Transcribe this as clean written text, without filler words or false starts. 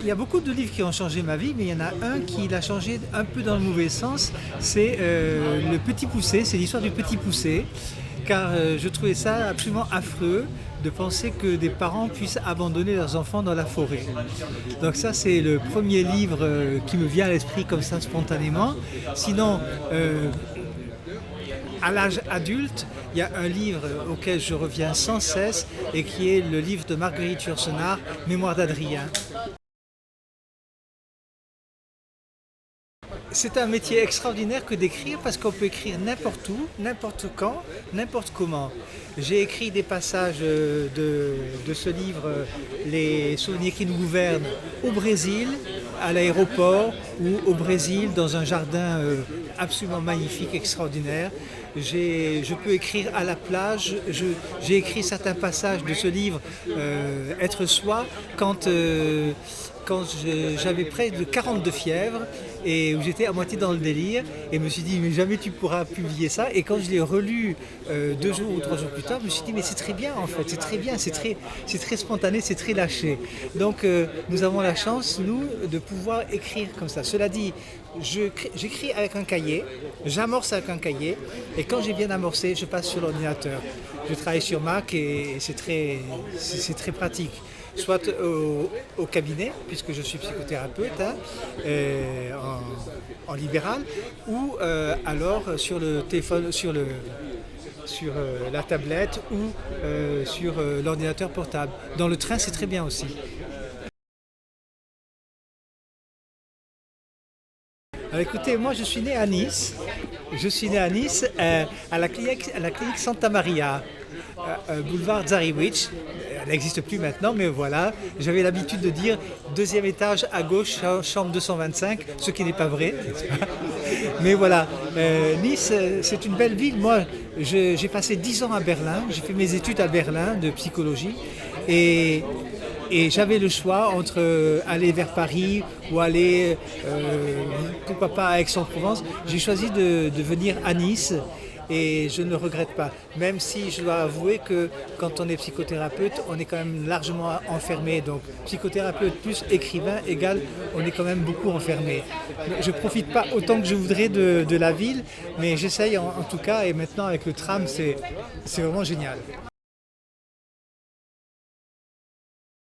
Il y a beaucoup de livres qui ont changé ma vie, mais il y en a un qui l'a changé un peu dans le mauvais sens. C'est Le Petit Poucet, c'est l'histoire du Petit Poucet, car je trouvais ça absolument affreux de penser que des parents puissent abandonner leurs enfants dans la forêt. Donc ça, c'est le premier livre qui me vient à l'esprit comme ça spontanément. Sinon, à l'âge adulte, il y a un livre auquel je reviens sans cesse et qui est le livre de Marguerite Yourcenar, Mémoire d'Adrien. C'est un métier extraordinaire que d'écrire parce qu'on peut écrire n'importe où, n'importe quand, n'importe comment. J'ai écrit des passages de ce livre, Les souvenirs qui nous gouvernent, au Brésil, à l'aéroport ou au Brésil dans un jardin absolument magnifique, extraordinaire. Je peux écrire à la plage. J'ai écrit certains passages de ce livre, Être soi, quand j'avais près de 40 de fièvre et où j'étais à moitié dans le délire et je me suis dit mais jamais tu pourras publier ça, et quand je l'ai relu 2 jours ou 3 jours plus tard, je me suis dit mais c'est très bien en fait, c'est très bien, c'est très spontané, c'est très lâché. Donc nous avons la chance, nous, de pouvoir écrire comme ça. Cela dit, j'écris avec un cahier, j'amorce avec un cahier, et quand j'ai bien amorcé, je passe sur l'ordinateur. Je travaille sur Mac et c'est très pratique. Soit au cabinet, puisque je suis psychothérapeute, en libéral, ou alors sur le téléphone, sur la tablette ou sur l'ordinateur portable. Dans le train, c'est très bien aussi. Alors écoutez, moi je suis né à Nice. Je suis né à Nice, à la clinique Santa Maria, boulevard Zariwich. Elle n'existe plus maintenant, mais voilà. J'avais l'habitude de dire deuxième étage à gauche, chambre 225, ce qui n'est pas vrai, n'est-ce pas? Mais voilà, Nice, c'est une belle ville. Moi, j'ai passé 10 ans à Berlin. J'ai fait mes études à Berlin de psychologie. Et j'avais le choix entre aller vers Paris ou aller, pourquoi pas, à Aix-en-Provence. J'ai choisi de venir à Nice et je ne le regrette pas. Même si je dois avouer que quand on est psychothérapeute, on est quand même largement enfermé. Donc psychothérapeute plus écrivain égale, on est quand même beaucoup enfermé. Je ne profite pas autant que je voudrais de la ville, mais j'essaye en tout cas, et maintenant avec le tram, c'est vraiment génial.